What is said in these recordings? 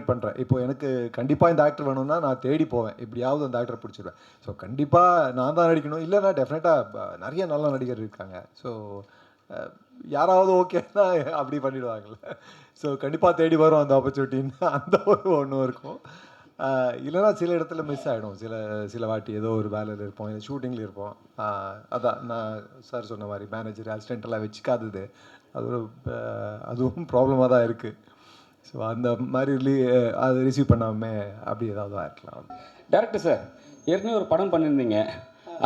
பண்ணுறேன். இப்போ எனக்கு கண்டிப்பாக இந்த ஆக்டர் வேணும்னா நான் தேடி போவேன். எப்படியாவது அந்த ஆக்டரை பிடிச்சிருவேன். ஸோ கண்டிப்பாக நான் தான் நடிக்கணும். இல்லைன்னா டெஃபினட்டாக நிறைய நல்ல நடிகர் இருக்காங்க. ஸோ யாராவது ஓகேன்னா அப்படி பண்ணிடுவாங்கள்ல. ஸோ கண்டிப்பாக தேடி வரும் அந்த ஆப்பர்ச்சுனிட்டின்னு அந்த ஒரு ஒன்றும் இருக்கும். இல்லைனா சில இடத்துல மிஸ் ஆகிடும். சில வாட்டி ஏதோ ஒரு வேலையில் இருப்போம், இல்லை ஷூட்டிங்கில் இருப்போம். அதான் நான் சார் சொன்ன மாதிரி மேனேஜர் அசிஸ்டண்ட்டெல்லாம் வச்சுக்காதது அது ஒரு அதுவும் ப்ராப்ளமாக தான் இருக்குது. ஸோ அந்த மாதிரி அதை ரிசீவ் பண்ணாமல் அப்படி ஏதாவது இருக்கலாம். டேரக்டர் சார், ஏற்கனவே ஒரு படம் பண்ணியிருந்தீங்க.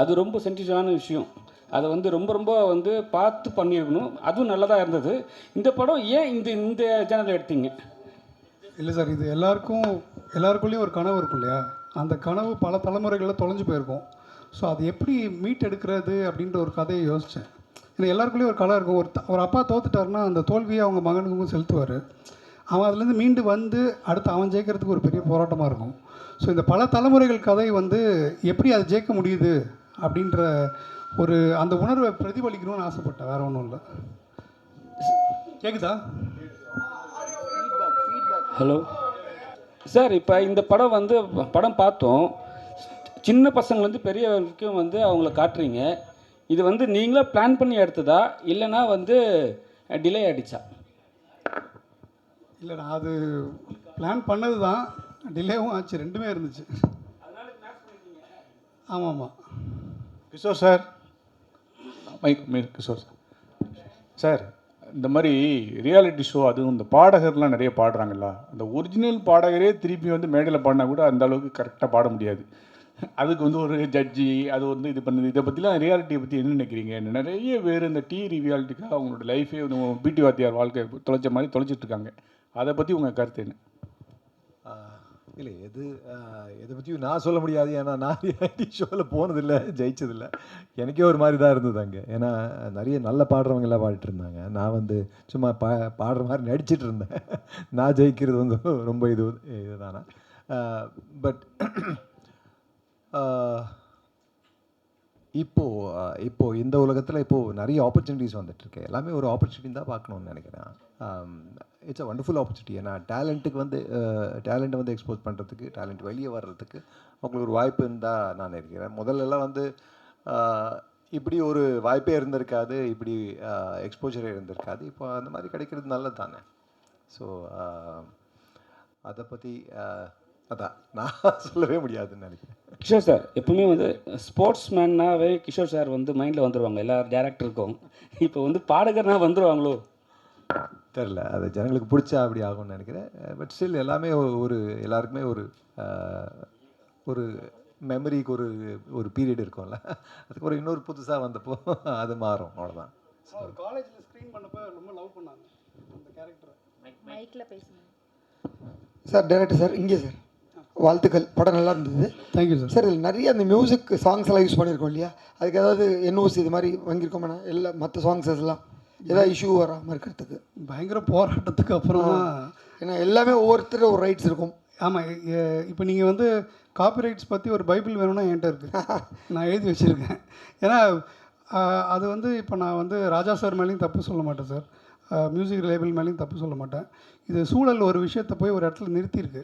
அது ரொம்ப சென்சிட்டிவான விஷயம். அதை வந்து ரொம்ப ரொம்ப வந்து பார்த்து பண்ணியிருக்கணும். அதுவும் நல்லதாக இருந்தது. இந்த படம் ஏன் இந்த சேனலில் எடுத்தீங்க? இல்லை சார், இது எல்லாருக்குள்ளேயும் ஒரு கனவு இருக்கும் இல்லையா? அந்த கனவு பல தலைமுறைகளில் தொலைஞ்சு போயிருக்கும். ஸோ அது எப்படி மீட் எடுக்கிறது அப்படின்ற ஒரு கதையை யோசித்தேன். ஏன்னா எல்லாருக்குள்ளேயும் ஒரு கலை இருக்கும். ஒரு அப்பா தோத்துட்டாருன்னா அந்த தோல்வியை அவங்க மகனுக்கும் செலுத்துவார். அவன் அதுலேருந்து மீண்டு வந்து அடுத்து அவன் ஜெயிக்கிறதுக்கு ஒரு பெரிய போராட்டமாக இருக்கும். ஸோ இந்த பல தலைமுறைகள் கதை வந்து எப்படி அதை ஜெயிக்க முடியுது அப்படின்ற ஒரு அந்த உணர்வை பிரதிபலிக்கணும்னு ஆசைப்பட்டேன். வேறு ஒன்றும் இல்லை. கேட்குதா? ஹலோ சார், இப்போ இந்த படம் பார்த்தோம். சின்ன பசங்கள்லேருந்து பெரிய வரைக்கும் வந்து அவங்கள காட்டுறீங்க. இது வந்து நீங்களே பிளான் பண்ணி எடுத்ததா இல்லைனா வந்து டிலே ஆகிடுச்சா? இல்லை, நான் அது பிளான் பண்ணது தான். டிலேவும் ஆச்சு, ரெண்டுமே இருந்துச்சு. ஆமாம் ஆமாம். கிஷோர் சார், கிஷோர் சார், இந்த மாதிரி ரியாலிட்டி ஷோ அதுவும் இந்த பாடகர்லாம் நிறைய பாடுறாங்கல்ல, அந்த ஒரிஜினல் பாடகரே திருப்பி வந்து மேடையில் பாடினா கூட அந்த அளவுக்கு கரெக்டாக பாட முடியாது. அதுக்கு வந்து ஒரு ஜட்ஜி அது வந்து இது பண்ணுது. இதை பற்றிலாம் ரியாலிட்டியை பற்றி என்ன நினைக்கிறீங்க? நிறைய பேர் இந்த ரியாலிட்டிக்காக அவங்களோட லைஃபே பிடி வாத்தியார் வாழ்க்கை தொலைச்ச மாதிரி தொலைச்சிட்ருக்காங்க. அதை பற்றி உங்கள் கருத்து என்ன? இல்லை, எதை பற்றியும் நான் சொல்ல முடியாது. ஏன்னா நான் ரியாலிட்டி ஷோவில் போனதில்லை, ஜெயிச்சதில்லை. எனக்கே ஒரு மாதிரி தான் இருந்தது அங்கே. ஏன்னா நிறைய நல்ல பாடுறவங்கெல்லாம் பாடிட்டு இருந்தாங்க. நான் வந்து சும்மா பாடுற மாதிரி நடிச்சிட்டு இருந்தேன். நான் ஜெயிக்கிறது வந்து ரொம்ப இதுதானா. பட் இப்போது இந்த உலகத்தில் இப்போது நிறைய ஆப்பர்ச்சுனிட்டிஸ் வந்துட்டுருக்கு. எல்லாமே ஒரு ஆப்பர்ச்சுனிட்டி தான் பார்க்கணுன்னு நினைக்கிறேன். It's a wonderful opportunity. ஏன்னா டேலண்ட்டை வந்து எக்ஸ்போஸ் பண்ணுறதுக்கு, டேலண்ட் வெளியே வர்றதுக்கு அவங்களுக்கு ஒரு வாய்ப்புன்னு தான் நான் நினைக்கிறேன். முதல்லலாம் வந்து இப்படி ஒரு வாய்ப்பே இருந்திருக்காது, இப்படி எக்ஸ்போஜரே இருந்திருக்காது. இப்போ அந்த மாதிரி கிடைக்கிறது நல்லது தானே. ஸோ அதை பற்றி அதான் நான் சொல்லவே முடியாதுன்னு நினைக்கிறேன். கிஷோர் சார், எப்பவுமே வந்து ஸ்போர்ட்ஸ் மேன்னாவே கிஷோர் சார் வந்து மைண்டில் வந்துடுவாங்க எல்லா டேரக்டருக்கும். இப்போ வந்து பாடகர்னா வந்துடுவாங்களோ தெரில. அது ஜனங்களுக்கு பிடிச்சா அப்படி ஆகும்னு நினைக்கிறேன். பட் ஸ்டில் எல்லாமே எல்லாருக்குமே ஒரு மெமரிக்கு ஒரு பீரியட் இருக்கும்ல. அதுக்கு ஒரு இன்னொரு புதுசாக வந்தப்போ அது மாறும், அவ்வளோதான். காலேஜில் ஸ்க்ரீன் பண்ணப்போ ரொம்ப லவ் பண்ணாங்க அந்த கேரக்டரை. மைக்கில் பேசுங்க சார். டைரக்டர் சார், இங்கே சார் வாழ்த்துக்கள். படம் நல்லா இருந்தது. Thank you sir. சார், இதில் நிறைய அந்த மியூசிக் சாங்ஸ் எல்லாம் யூஸ் பண்ணியிருக்கோம் இல்லையா? அதுக்கு ஏதாவது என்ஓசி இது மாதிரி வாங்கியிருக்கோம்னா இல்லை மற்ற சாங்ஸஸ் எல்லாம் ஏதாவது இஷ்யூ வராமல் இருக்கிறதுக்கு? பயங்கர போராட்டத்துக்கு அப்புறம் தான். ஏன்னா எல்லாமே ஒவ்வொருத்தரும் ஒரு ரைட்ஸ் இருக்கும். ஆமாம். இப்போ நீங்கள் வந்து காப்பிரைட்ஸ் பற்றி ஒரு பைபிள் வேணும்னா என்கிட்ட இருக்குது, நான் எழுதி வச்சுருக்கேன். ஏன்னா அது வந்து இப்போ நான் வந்து ராஜா சார் மேலேயும் தப்பு சொல்ல மாட்டேன் சார், மியூசிக் லேபிள் மேலேயும் தப்பு சொல்ல மாட்டேன். இது சூழல் ஒரு விஷயத்தை போய் ஒரு இடத்துல நிறுத்தியிருக்கு.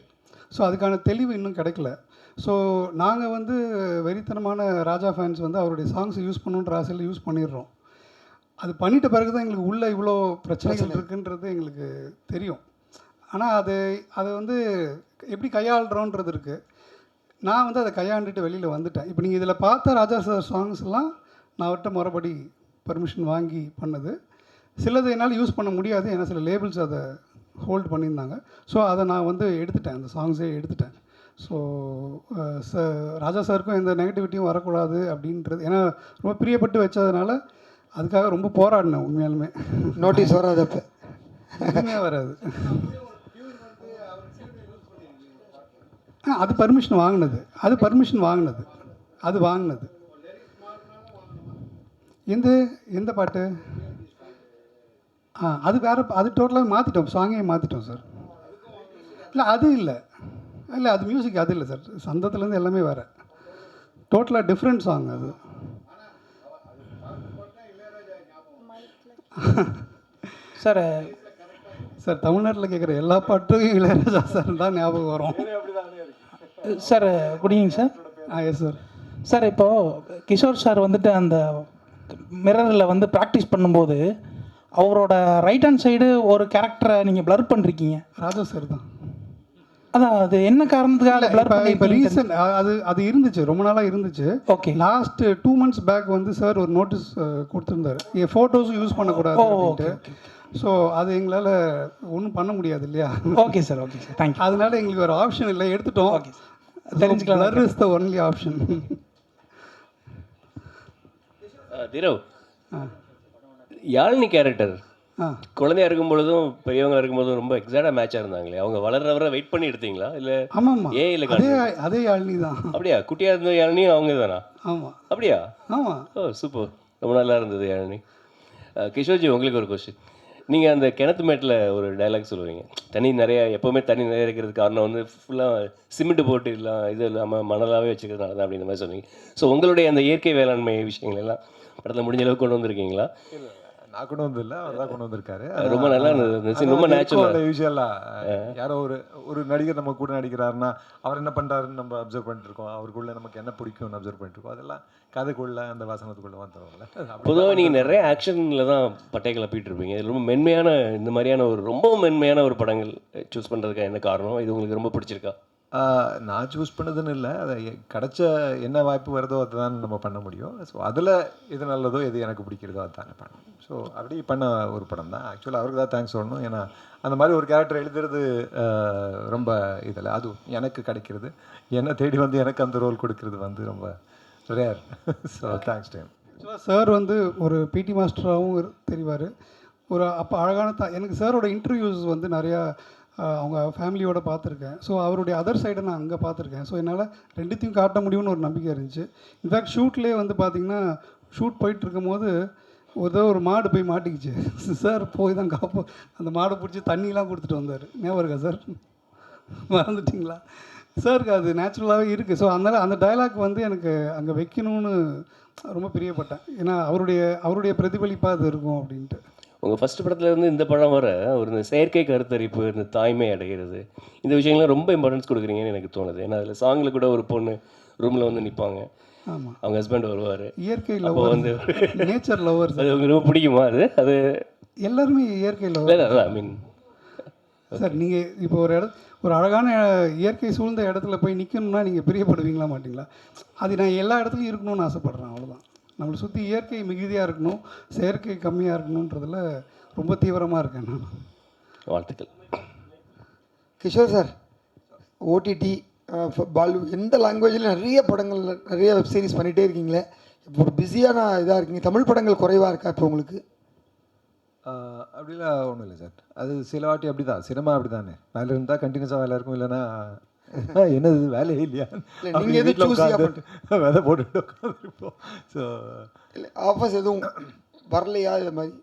ஸோ அதுக்கான தெளிவு இன்னும் கிடைக்கல. ஸோ நாங்கள் வந்து வெறித்தனமான ராஜா ஃபேன்ஸ் வந்து அவருடைய சாங்ஸை யூஸ் பண்ணுன்ற ஆசையில் யூஸ் பண்ணிடுறோம். அது பண்ணிட்ட பிறகு தான் எங்களுக்கு உள்ளே இவ்வளோ பிரச்சனைகள் இருக்குன்றது எங்களுக்கு தெரியும். ஆனால் அதை வந்து எப்படி கையாளுறோன்றது இருக்குது. நான் வந்து அதை கையாண்டுட்டு வெளியில் வந்துட்டேன். இப்போ நீங்கள் இதில் பார்த்த ராஜா சார் சாங்ஸ் எல்லாம் நான் அவர்கிட்ட முறைப்படி பர்மிஷன் வாங்கி பண்ணது. சிலது என்னால் யூஸ் பண்ண முடியாது, ஏன்னா சில லேபிள்ஸ் அதை ஹோல்ட் பண்ணியிருந்தாங்க. ஸோ அதை நான் வந்து எடுத்துட்டேன், அந்த சாங்ஸே எடுத்துட்டேன். ஸோ ராஜா சாருக்கும் எந்த நெகட்டிவிட்டியும் வரக்கூடாது அப்படின்றது, ஏன்னா ரொம்ப பிரியப்பட்டு வச்சதுனால அதுக்காக ரொம்ப போராடினேன். உண்மையாலுமே நோட்டீஸ் வராதப்போ எதுவுமே வராது. அது பர்மிஷன் வாங்கினது. எந்த பாட்டு? அது வேறு, அது டோட்டலாக மாற்றிட்டோம், சாங்கே மாற்றிட்டோம் சார். இல்லை அது இல்லை, அது மியூசிக் அது இல்லை சார். சந்தத்துலேருந்து எல்லாமே வேறு, டோட்டலாக டிஃப்ரெண்ட் சாங் அது. சார் சார் தமிழ்நாட்டில் கேட்குற எல்லா பாட்டும் இளையராஜா சார் தான் ஞாபகம் வரும். Sir good evening sir. Yes sir. Sir இப்போது கிஷோர் சார் வந்துட்டு அந்த மிரரில் வந்து ப்ராக்டிஸ் பண்ணும்போது அவரோட ரைட் ஹேண்ட் சைடு ஒரு கேரக்டரை நீங்கள் ப்ளர் பண்ணிருக்கீங்க. ராஜா சார் தான். அதான் அது என்ன காரணத்துக்காக ப்ளர் இப்போ பண்ணி ரீசன்ட் அது இருந்துச்சு, ரொம்ப நாளாக இருந்துச்சு. ஓகே. லாஸ்ட் 2 months பேக் வந்து சார் ஒரு நோட்டீஸ் கொடுத்துருந்தாரு, என் ஃபோட்டோஸும் யூஸ் பண்ணக்கூடாது அப்படின்ட்டு. ஸோ அது எங்களால் ஒன்றும் பண்ண முடியாது இல்லையா? Okay sir. Okay sir, thank you. அதனால எங்களுக்கு ஒரு ஆப்ஷன் இல்லை, எடுத்துட்டோம். ஓகே தெரிஞ்சுக்கலாம். Blur is the only option. Dhruv, Yazhini character குழந்தையா இருக்கும் பொழுதும் பெரியவங்க இருக்கும்போதும் ரொம்ப எக்ஸாக்டாக மேட்சாக இருந்தாங்களே, அவங்க வளர்றவரை வெயிட் பண்ணி எடுத்தீங்களா இல்லை? ஆமாம்மா, இல்லை அதே யாழினி தான். அப்படியா? குட்டியாக இருந்த யாழினி அவங்க தானா? ஆமாம். அப்படியா? ஆமாம். ஓ சூப்பர், ரொம்ப நல்லா இருந்தது யாழினி. கிஷோர்ஜி, உங்களுக்கு ஒரு கொஸ்டின். நீங்கள் அந்த கிணத்து மேட்டில் ஒரு டைலாக் சொல்லுவீங்க, தண்ணி நிறையா, எப்போவுமே தண்ணி நிறைய இருக்கிறதுக்கு காரணம் வந்து ஃபுல்லாக சிமெண்ட் போட்டு இது இல்லாமல் மணலாகவே வச்சுக்கிறதுனால தான் அப்படின்ற மாதிரி சொன்னீங்க. ஸோ உங்களுடைய அந்த இயற்கை வேளாண்மை விஷயங்கள் எல்லாம் படத்தில் முடிஞ்ச அளவுக்கு கொண்டு வந்திருக்கீங்களா? நான் கொண்டு வந்தில்ல, அவர் தான் கொண்டு வந்திருக்காரு. ரொம்ப நல்லா இருந்தது, ரொம்ப நேச்சுரல். யூஸ்வலாக யாரோ ஒரு நடிகர் நம்ம கூட நடிக்கிறாருன்னா அவர் என்ன பண்ணுறாருன்னு நம்ம அப்சர்வ் பண்ணிட்டு இருக்கோம், அவருக்குள்ள நமக்கு என்ன பிடிக்கும்னு அப்சர்வ் பண்ணிட்டு இருக்கோம். அதெல்லாம் கதைக்குள்ள அந்த வசனத்துக்குள்ள வந்துடும்ல. பொதுவாக நீங்கள் நிறைய ஆக்ஷனில் தான் பட்டை கிளப்பிட்டு இருப்பீங்க. இது ரொம்ப மென்மையான, இந்த மாதிரியான ஒரு ரொம்ப மென்மையான ஒரு படங்கள் சூஸ் பண்ணுறதுக்கு என்ன காரணம்? இது உங்களுக்கு ரொம்ப பிடிச்சிருக்கா? நான் சூஸ் பண்ணதுன்னு இல்லை, அதை கிடைச்ச என்ன வாய்ப்பு வருதோ அதை தான் நம்ம பண்ண முடியும். ஸோ அதில் எது நல்லதோ எது எனக்கு பிடிக்கிறதோ அதை தானே பண்ணணும். ஸோ அப்படி பண்ண ஒரு படம் தான். ஆக்சுவலாக அவருக்கு தான் தேங்க்ஸ் சொல்லணும். ஏன்னா அந்த மாதிரி ஒரு கேரக்டர் எழுதுறது ரொம்ப இதில், அதுவும் எனக்கு கிடைக்கிறது, என்னை தேடி வந்து எனக்கு அந்த ரோல் கொடுக்கறது வந்து ரொம்ப rare. So thanks time. Sir வந்து ஒரு பிடி மாஸ்டராகவும் தெரிவார். ஒரு அப்போ அழகான எனக்கு சாரோட இன்டர்வியூஸ் வந்து நிறையா அவங்க ஃபேமிலியோடு பார்த்துருக்கேன். ஸோ அவருடைய அதர் சைடை நான் அங்கே பார்த்துருக்கேன். ஸோ என்னால் ரெண்டுத்தையும் காட்ட முடியும்னு ஒரு நம்பிக்கை இருந்துச்சு. இன்ஃபேக்ட் ஷூட்லேயே வந்து பார்த்திங்கன்னா, ஷூட் போயிட்டுருக்கும் போது ஒரு மாடு போய் மாட்டிக்கிச்சு. சார் போய் தான் அந்த மாடை பிடிச்சி தண்ணிலாம் கொடுத்துட்டு வந்தார். ஞாபகம் இருக்கா சார்? மறந்துட்டிங்களா? சாருக்கு அது நேச்சுரலாகவே இருக்குது. ஸோ அதனால் அந்த டைலாக் வந்து எனக்கு அங்கே வைக்கணும்னு ரொம்ப பிரியப்பட்டேன். ஏன்னா அவருடைய பிரதிபலிப்பாக அது இருக்கும் அப்படின்ட்டு. உங்கள் ஃபஸ்ட் படத்துலேருந்து இந்த படம் வர ஒரு இந்த செயற்கை கருத்தரிப்பு, இந்த தாய்மை அடைகிறது, இந்த விஷயங்கள்லாம் ரொம்ப இம்பார்ட்டன்ஸ் கொடுக்குறீங்கன்னு எனக்கு தோணுது. ஏன்னா அதில் சாங்கில் கூட ஒரு பொண்ணு ரூமில் வந்து நிற்பாங்க, ஆமாம், அவங்க ஹஸ்பண்ட் வருவார். இயற்கை லவர் வந்து நேச்சர் லவர். அது உங்களுக்கு ரொம்ப பிடிக்குமா? அது எல்லாருமே இயற்கை லவர். ஐ மீன் சார், நீங்கள் இப்போ ஒரு அழகான இயற்கை சூழ்ந்த இடத்துல போய் நிற்கணும்னா நீங்கள் பிரியப்படுவீங்களா மாட்டிங்களா? அது நான் எல்லா இடத்துலையும் இருக்கணும்னு ஆசைப்பட்றேன், அவ்வளோதான். நம்மளை சுற்றி இயற்கை மிகுதியாக இருக்கணும், செயற்கை கம்மியாக இருக்கணுன்றதில் ரொம்ப தீவிரமாக இருக்கேன் நான். வாழ்த்துக்கள். கிஷோர் சார், ஓடிடி பாலு எந்த லாங்குவேஜில் நிறைய படங்கள், நிறைய வெப் சீரிஸ் பண்ணிகிட்டே இருக்கீங்களே, இப்போ ஒரு பிஸியான இதாக இருக்கீங்க, தமிழ் படங்கள் குறைவாக இருக்கா இப்போ உங்களுக்கு? அப்படிலாம் ஒன்றும் இல்லை சார். அது சில வாட்டி அப்படி தான், சினிமா அப்படி தானே, வேலை இருந்தால் கண்டினியூஸாக வேலை இருக்கும், இல்லைன்னா என்னது வேலையே இல்லையா, நீங்கள் எதுவும் விதை போட்டுட்டு உட்காந்துருப்போம். ஸோ இல்லை, ஆஃபர்ஸ் எதுவும் வரலையா? இது மாதிரி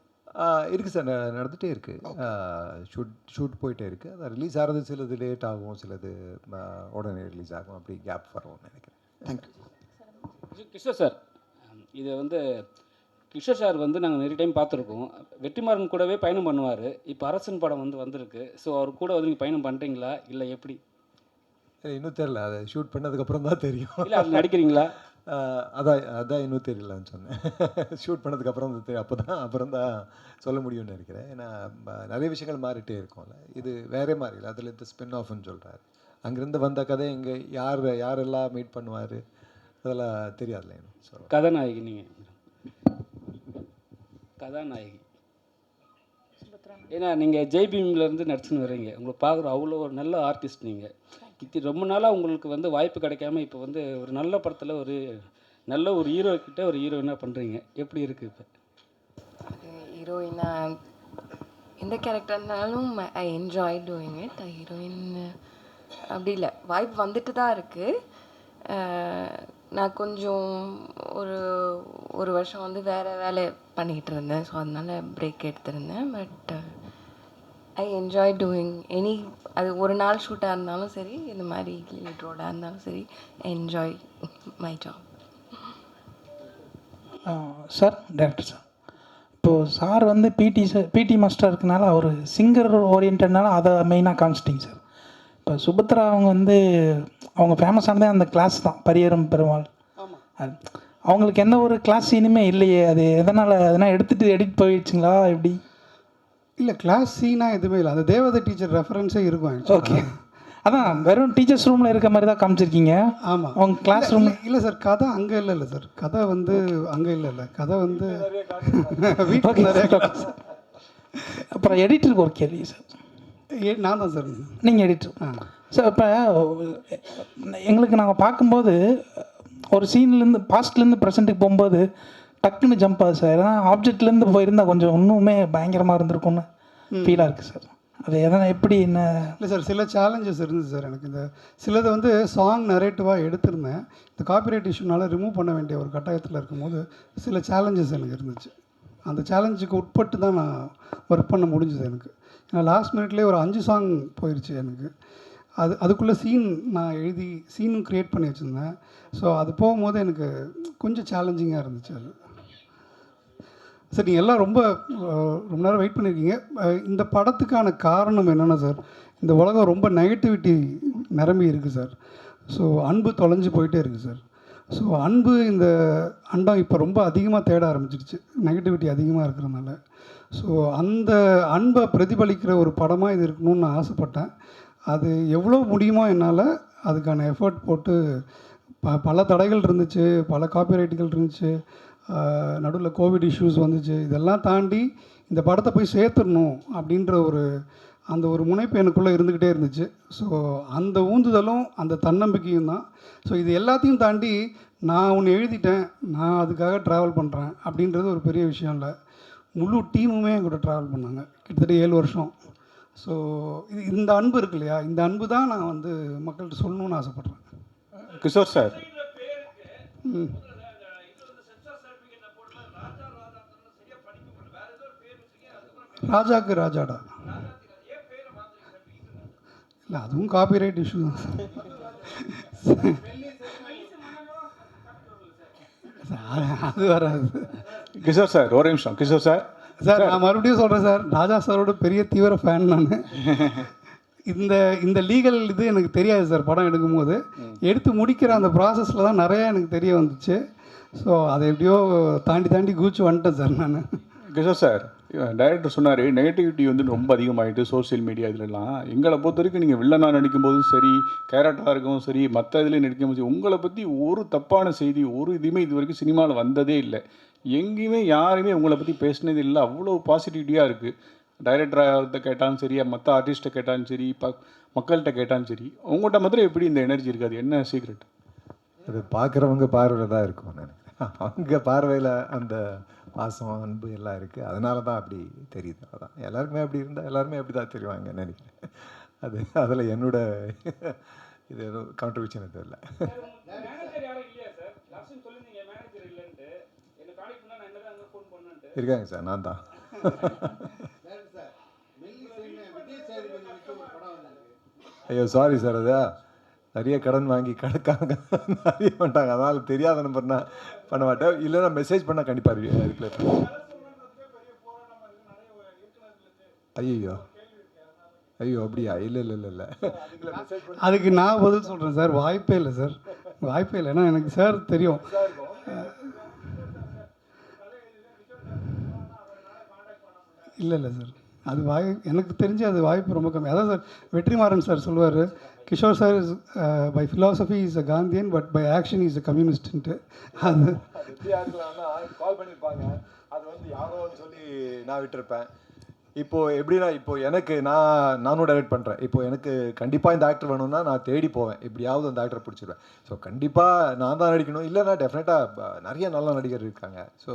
இருக்குது சார், நடந்துகிட்டே இருக்குது. ஷூட் போயிட்டே இருக்குது. அது ரிலீஸ் ஆகிறது சிலது லேட் ஆகும், சிலது உடனே ரிலீஸ் ஆகும், அப்படி கேப் வரும்னு நினைக்கிறேன். தேங்க்யூ. கிஷோர் சார், இது வந்து கிஷோர் சார் வந்து நாங்கள் நிறைய டைம் பார்த்துருக்கோம். வெற்றிமாறன் கூடவே பயணம் பண்ணுவார். இப்போ அரசன் படம் வந்து வந்திருக்கு. ஸோ அவர் கூட வந்து நீங்கள் பயணம் பண்ணுறீங்களா இல்லை எப்படி? இன்னும் தெரியல, அதை ஷூட் பண்ணதுக்கப்புறம் தான் தெரியும். இல்லை அது நடிக்கிறீங்களா? அதான் இன்னும் தெரியலன்னு சொன்னேன். ஷூட் பண்ணதுக்கப்புறம் தெரியும், அப்புறம் தான் சொல்ல முடியும்னு நினைக்கிறேன். ஏன்னா நிறைய விஷயங்கள் மாறிட்டே இருக்கும்ல, இது வேறே மாதிரி இல்லை. அதில் இந்த ஸ்பின் ஆஃப்னு சொல்கிறாரு, அங்கேருந்து வந்த கதை இங்கே யாரெல்லாம் மீட் பண்ணுவார் அதெல்லாம் தெரியாதுல்ல இன்னும். ஸோ கதாநாயகி, நீங்கள் கதாநாயகி, ஏன்னா நீங்கள் ஜெய்பீம்லேருந்து நடிச்சுன்னு வர்றீங்க. உங்களை பார்க்குற அவ்வளோ ஒரு நல்ல ஆர்டிஸ்ட் நீங்கள். ரொம்ப நாளாக உங்களுக்கு வந்து வாய்ப்பு கிடைக்காம இப்போ வந்து ஒரு நல்ல படத்தில் ஒரு நல்ல ஒரு ஹீரோ கிட்ட ஒரு ஹீரோயினாக பண்ணுறீங்க. எப்படி இருக்குது இப்போ? ஹீரோயினாக எந்த கேரக்டர் இருந்தாலும் I enjoy doing it. Heroine அப்படி இல்லை, வாய்ப்பு வந்துட்டு தான் இருக்குது. நான் கொஞ்சம் ஒரு வருஷம் வந்து வேறு வேலை பண்ணிக்கிட்டு இருந்தேன். ஸோ அதனால பிரேக் எடுத்திருந்தேன். பட் ஐ என்ஜாய் டூயிங் அது ஒரு நாள் ஷூட்டாக இருந்தாலும் சரி, இந்த மாதிரி லீட் ரோடாக இருந்தாலும் சரி, enjoy my job. Sir, director sir, இப்போது சார் வந்து பிடி மாஸ்டர் இருக்கனால அவர் சிங்கர் ஓரியன்ட்னால அதை மெயினாக காமிச்சிட்டிங்க சார். இப்போ சுபத்ரா அவங்க வந்து அவங்க ஃபேமஸானதே அந்த கிளாஸ் தான், பரியரும் பெருமாள். அது அவங்களுக்கு எந்த ஒரு கிளாஸ் இனிமே இல்லையே, அது எதனால் அதனால் எடுத்துகிட்டு எடிட் போயிடுச்சுங்களா எப்படி? இல்லை, கிளாஸ் சீனாக எதுவுமே இல்லை. அந்த தேவதை டீச்சர் ரெஃபரன்ஸே இருக்கும். ஓகே, அதான் வெறும் டீச்சர்ஸ் ரூமில் இருக்க மாதிரி தான் காமிச்சிருக்கீங்க. ஆமாம், அவங்க கிளாஸ் ரூம் இல்லை சார். கதை அங்கே இல்லை சார். கதை வந்து அங்கே இல்லை. கதை வந்து வீட்டுக்கு நிறைய class. அப்புறம் எடிட்டருக்கு ஒரு கேள்வி சார். நான் தான் சார். நீங்கள் எடிட்டர் சார். இப்போ எங்களுக்கு நாங்கள் பார்க்கும்போது ஒரு சீன்லேருந்து பாஸ்ட்லேருந்து ப்ரெசென்ட்டுக்கு போகும்போது டக்குன்னு ஜம்ப் ஆகுது சார். ஏன்னா ஆப்ஜெக்ட்லேருந்து போயிருந்தால் கொஞ்சம் இன்னுமே பயங்கரமாக இருந்திருக்கும்னு ஃபீலாக இருக்குது சார். அது எதனா எப்படி என்ன? இல்லை சார், சில சேலஞ்சஸ் இருந்துச்சு சார் எனக்கு. இந்த சிலது வந்து சாங் நரேட்டிவாக எடுத்திருந்தேன். இந்த காப்பிரைட் இஷ்யூனால ரிமூவ் பண்ண வேண்டிய ஒரு கட்டாயத்தில் இருக்கும்போது சில சேலஞ்சஸ் எனக்கு இருந்துச்சு. அந்த சேலஞ்சுக்கு உட்பட்டு தான் நான் ஒர்க் பண்ண முடிஞ்சுது எனக்கு. ஏன்னா லாஸ்ட் மினிட்லேயே ஒரு 5 சாங் போயிடுச்சு எனக்கு. அதுக்குள்ளே சீன் நான் எழுதி சீனும் க்ரியேட் பண்ணி வச்சுருந்தேன். ஸோ அது போகும்போது எனக்கு கொஞ்சம் சேலஞ்சிங்காக இருந்துச்சு அது. சார், நீங்கள் எல்லாம் ரொம்ப நேரம் வெயிட் பண்ணியிருக்கீங்க. இந்த படத்துக்கான காரணம் என்னென்னா சார், இந்த உலகம் ரொம்ப நெகட்டிவிட்டி நிரம்பி இருக்குது சார். ஸோ அன்பு தொலைஞ்சு போயிட்டே இருக்குது சார். ஸோ அன்பு இந்த அண்டம் இப்போ ரொம்ப அதிகமாக தேட ஆரம்பிச்சிருச்சு, நெகட்டிவிட்டி அதிகமாக இருக்கிறதுனால. ஸோ அந்த அன்பை பிரதிபலிக்கிற ஒரு படமாக இது இருக்கணும்னு நான் ஆசைப்பட்டேன். அது எவ்வளோ முடியுமோ என்னால் அதுக்கான எஃபர்ட் போட்டு பல தடைகள் இருந்துச்சு, பல காப்பிரைட்டுகள் இருந்துச்சு, நடுவில் கோவிட் இஷ்யூஸ் வந்துச்சு. இதெல்லாம் தாண்டி இந்த படத்தை போய் சேர்த்துடணும் அப்படின்ற அந்த ஒரு முனைப்பு எனக்குள்ளே இருந்துக்கிட்டே இருந்துச்சு. ஸோ அந்த ஊந்துதலும் அந்த தன்னம்பிக்கையும் தான். ஸோ இது எல்லாத்தையும் தாண்டி நான் ஒன்று எழுதிட்டேன், நான் அதுக்காக ட்ராவல் பண்ணுறேன் அப்படின்றது ஒரு பெரிய விஷயம் இல்லை. முழு டீமுமே என் கூட ட்ராவல் பண்ணாங்க கிட்டத்தட்ட 7 வருஷம். ஸோ இந்த அன்பு இருக்கு இல்லையா, இந்த அன்பு தான் நான் வந்து மக்கள்கிட்ட சொல்லணும்னு ஆசைப்பட்றேன். கிஷோர் சார், ராஜாக்கு ராஜாடா. இல்லை, அதுவும் காப்பிரைட் இஷ்யூ தான் அது வராது. கிஷோர் சார் ஒரு நிமிஷம். கிஷோர் சார், சார் நான் மறுபடியும் சொல்கிறேன் சார், ராஜா சாரோட பெரிய தீவிர ஃபேன் நான். இந்த லீகல் இது எனக்கு தெரியாது சார். படம் எடுக்கும்போது எடுத்து முடிக்கிற அந்த ப்ராசஸில் தான் நிறையா எனக்கு தெரிய வந்துச்சு. ஸோ அதை எப்படியோ தாண்டி கூச்சு வந்துட்டேன் சார் நான். கிஷோர் சார், டைரக்டர் சொன்னார் நெகட்டிவிட்டி வந்து ரொம்ப அதிகமாகிட்டு சோஷியல் மீடியா இதுலலாம். எங்களை பொறுத்த வரைக்கும் நீங்கள் வில்லனாக நடிக்கும்போதும் சரி, கேரக்டராக இருக்கவும் சரி, மற்ற இதுலேயும் நடிக்கும்போது சரி, உங்களை பற்றி ஒரு தப்பான செய்தி ஒரு இதுவுமே இது வரைக்கும் சினிமாவில் வந்ததே இல்லை. எங்கேயுமே யாருமே உங்களை பற்றி பேசினது இல்லை. அவ்வளோ பாசிட்டிவிட்டியாக இருக்குது. டைரக்டராக கேட்டாலும் சரி, மற்ற ஆர்டிஸ்ட்டை கேட்டாலும் சரி, மக்கள்கிட்ட கேட்டாலும் சரி, உங்கள்கிட்ட மாத்திரம் எப்படி இந்த எனர்ஜி இருக்காது? என்ன சீக்ரெட்? அது பார்க்குறவங்க பார்வையில் தான் இருக்கும் நினைக்கிறேன். அவங்க பார்வையில் அந்த பாசம் அன்பு எல்லாம் இருக்குது, அதனால தான் அப்படி தெரியுது. அதான் எல்லாருக்குமே அப்படி இருந்தால் எல்லாருமே அப்படி தான் தெரிவாங்க நினைக்கிறேன். அதில் என்னோட இது எதுவும் கான்ட்ரிபியூஷன் எதுவும் இல்லை. இருக்காங்க சார், நான் தான். ஐயோ சாரி சார், அதா நிறைய கடன் வாங்கி கணக்காக நிறைய பண்ணிட்டாங்க, அதனால் தெரியாத நம்பர்னா பண்ண மாட்டேன். இல்லைன்னா மெசேஜ் பண்ணால் கண்டிப்பாக ரிப்ளை பண்ணுவேன். ஐயோ அப்படியா? இல்லை அதுக்கு நான் பதில் சொல்கிறேன் சார். வாய்ப்பே இல்லை சார், வாய்ப்பே இல்லை. ஏன்னா எனக்கு சார் தெரியும். இல்லை சார், அது எனக்கு தெரிஞ்சு அது வாய்ப்பு ரொம்ப கம்மி. அதான் சார் வெற்றிமாறன் சார் சொல்லுவார், Kishore sir is by philosophy is a Gandhian but by action is a communist. அது கால் பண்ணியிருப்பாங்க, அது வந்து யாரோ சொல்லி நான் விட்டுருப்பேன். இப்போது எப்படின்னா, இப்போது எனக்கு நானும் டைரக்ட் பண்ணுறேன். இப்போது எனக்கு கண்டிப்பாக இந்த ஆக்டர் வேணும்னா நான் தேடி போவேன், எப்படியாவது அந்த ஆக்டரை பிடிச்சிடுவேன். ஸோ கண்டிப்பாக நான் தான் நடிக்கணும், இல்லைன்னா டெஃபினட்டாக நிறைய நல்ல நடிகர் இருக்காங்க. ஸோ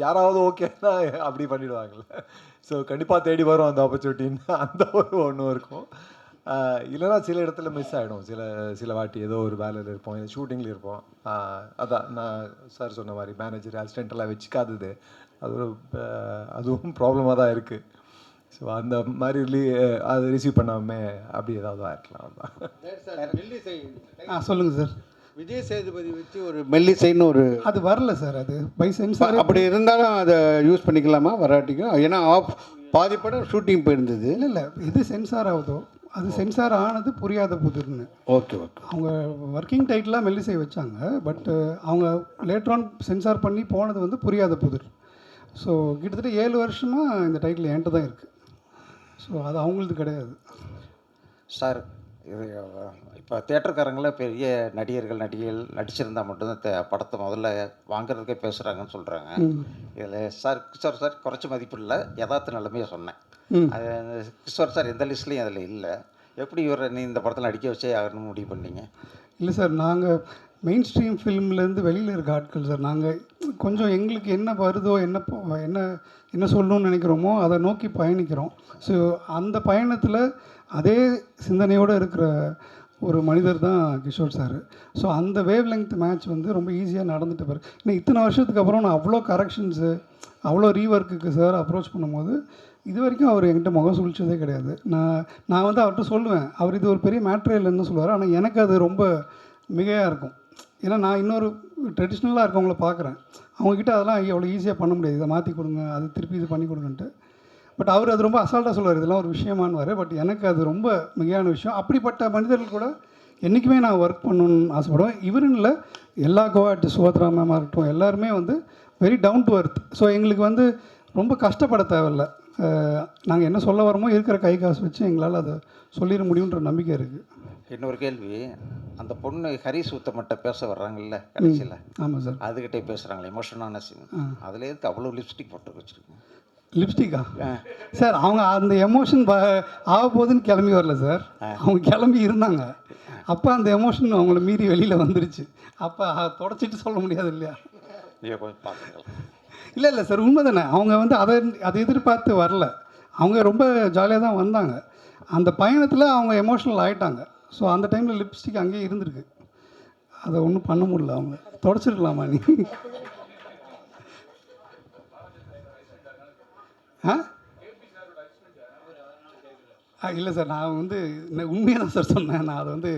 யாராவது ஓகேன்னா அப்படி பண்ணிவிடுவாங்கள்ல. ஸோ கண்டிப்பாக தேடி வரும் அந்த ஆப்பர்ச்சுனிட்டின்னு அந்த ஒன்றும் இருக்கும். இல்லைனா சில இடத்துல மிஸ் ஆகிடும். சில வாட்டி ஏதோ ஒரு வேலையில் இருப்போம், ஷூட்டிங்கில் இருப்போம். அதான் நான் சார் சொன்ன மாதிரி மேனேஜர் அசிஸ்டண்ட்டெல்லாம் வச்சுக்காதது அதுவும் ப்ராப்ளமாக தான் இருக்குது. ஸோ அந்த மாதிரி அது ரிசீவ் பண்ணாமல் அப்படி ஏதாவது ஆகிருக்கலாம். சொல்லுங்கள் சார். விஜய் சேதுபதி வச்சு ஒரு மெல்லிசைன்னு ஒரு அது வரல சார், அது பை சென்சார். அப்படி இருந்தாலும் அதை யூஸ் பண்ணிக்கலாமா வராட்டிக்கும்? ஏன்னா பாதி படம் ஷூட்டிங் போயிருந்தது. இல்லை இல்லை, எது சென்சார் ஆகுதோ அது சென்சார் ஆனது புரியாத புதிர்னு. Okay okay. அவங்க ஒர்க்கிங் டைட்டிலாக மெல்லிசை வச்சாங்க, பட் அவங்க லேட்டர் சென்சார் பண்ணி போனது வந்து புரியாத புதிர். ஸோ கிட்டத்தட்ட 7 வருஷமாக இந்த டைட்டில் என்கிட்ட தான் இருக்குது. ஸோ அது அவங்களது கிடையாது சார். இது இப்போ தேட்டருக்காரங்கள பெரிய நடிகர்கள் நடிச்சிருந்தால் மட்டும்தான் படத்தை முதல்ல வாங்குறதுக்கே பேசுகிறாங்கன்னு சொல்கிறாங்க. இதில் சார் கிஷோர் சார் குறைச்சி மதிப்பு இல்லை, யதார்த்த நிலைமையாக சொன்னேன். அது கிஷோர் சார் எந்த லிஸ்ட்லேயும் அதில் இல்லை. எப்படி இவரை நீ இந்த படத்தில் நடிக்க வச்சே ஆகணும்னு முடிவு பண்ணீங்க? இல்லை சார், நாங்கள் மெயின் ஸ்ட்ரீம் ஃபிலிம்லேருந்து வெளியில் இருக்க ஆட்கள் சார். நாங்கள் கொஞ்சம் எங்களுக்கு என்ன வருதோ என்ன சொல்லணும்னு நினைக்கிறோமோ அதை நோக்கி பயணிக்கிறோம். ஸோ அந்த பயணத்தில் அதே சிந்தனையோடு இருக்கிற ஒரு மனிதர் தான் கிஷோர் சார். ஸோ அந்த வேவ் லெங்த் மேட்ச் வந்து ரொம்ப ஈஸியாக நடந்துட்டு பாரு. இன்னும் இத்தனை வருஷத்துக்கு அப்புறம் நான் அவ்வளோ கரெக்ஷன்ஸு அவ்வளோ ரீஒர்க்குக்கு சார் அப்ரோச் பண்ணும்போது இது வரைக்கும் அவர் என்கிட்ட முகம் சுழிச்சதே கிடையாது. நான் வந்து அவர்கிட்ட சொல்லுவேன், அவர் இது ஒரு பெரிய மேட்ரே இல்லைன்னு சொல்லுவார். ஆனால் எனக்கு அது ரொம்ப மிகையாக இருக்கும். ஏன்னா நான் இன்னொரு ட்ரெடிஷ்னலாக இருக்கவங்கள பார்க்குறேன், அவங்கக்கிட்ட அதெல்லாம் அவ்வளோ ஈஸியாக பண்ண முடியாது. இதை மாற்றி கொடுங்க, அது திருப்பி இது பண்ணி கொடுங்கன்ட்டு. பட் அவர் அது ரொம்ப அசால்ட்டாக சொல்லுவார், இதெல்லாம் ஒரு விஷயமானுவார். பட் எனக்கு அது ரொம்ப மிகையான விஷயம். அப்படிப்பட்ட மனிதர்கள் கூட என்றைக்குமே நான் ஒர்க் பண்ணணும்னு ஆசைப்படுவேன். இவருன்னு இல்லை, எல்லா கோஆட் சுபத்ரா மேமாக இருக்கட்டும், எல்லாருமே வந்து very down to earth. So எங்களுக்கு வந்து ரொம்ப கஷ்டப்பட தேவையில்லை. நாங்கள் என்ன சொல்ல வரமோ இருக்கிற கை காசு வச்சு எங்களால் அதை சொல்லிட முடியுன்ற நம்பிக்கை இருக்குது. இன்னொரு கேள்வி, அந்த பொண்ணு ஹரிஸ் உத்தமட்ட பேச வர்றாங்கல்ல கடைசியில்? ஆமாம் சார். அதுக்கிட்டே பேசுகிறாங்களே எமோஷனான சீன், அதில் எதுக்கு அவ்வளோ லிப்ஸ்டிக் போட்டு வச்சுருக்கோங்க? லிப்ஸ்டிக்கா சார்? அவங்க அந்த எமோஷன் ஆக போகுதுன்னு கிளம்பி வரல சார், அவங்க கிளம்பி இருந்தாங்க. அப்போ அந்த எமோஷன் அவங்கள மீறி வெளியில் வந்துருச்சு. அப்போ தொடச்சிட்டு சொல்ல முடியாது இல்லையா? கொஞ்சம் பார்த்துக்கலாம். இல்லை சார், உண்மை தானே. அவங்க வந்து அதை எதிர்பார்த்து வரல, அவங்க ரொம்ப ஜாலியாக தான் வந்தாங்க. அந்த பயணத்தில் அவங்க எமோஷனல் ஆகிட்டாங்க. ஸோ அந்த டைமில் லிப்ஸ்டிக் அங்கேயே இருந்திருக்கு, அதை ஒன்றும் பண்ண முடியல. அவங்க தொடச்சிருக்கலாமா நீ? இல்லை சார், நான் வந்து உண்மையாக தான் சார் சொன்னேன். நான் அதை வந்து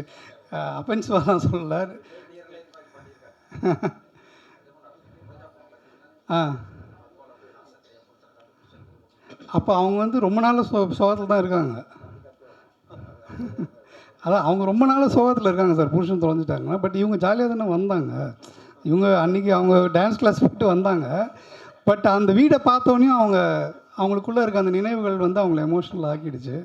அஃபென்சிவாக தான் சொல்லலை. அப்போ அவங்க வந்து ரொம்ப நாள் சோகத்தில் தான் இருக்காங்க. அதான் அவங்க ரொம்ப நாள் சோகத்தில் இருக்காங்க சார், புருஷன் தொலைஞ்சிட்டாங்க. பட் இவங்க ஜாலியாக தானே வந்தாங்க. இவங்க அன்றைக்கி அவங்க டான்ஸ் கிளாஸ் போட்டு வந்தாங்க. பட் அந்த வீடை பார்த்தோன்னே அவங்களுக்குள்ளே இருக்க அந்த நினைவுகள் வந்து அவங்கள எமோஷ்னல் ஆக்கிடுச்சு.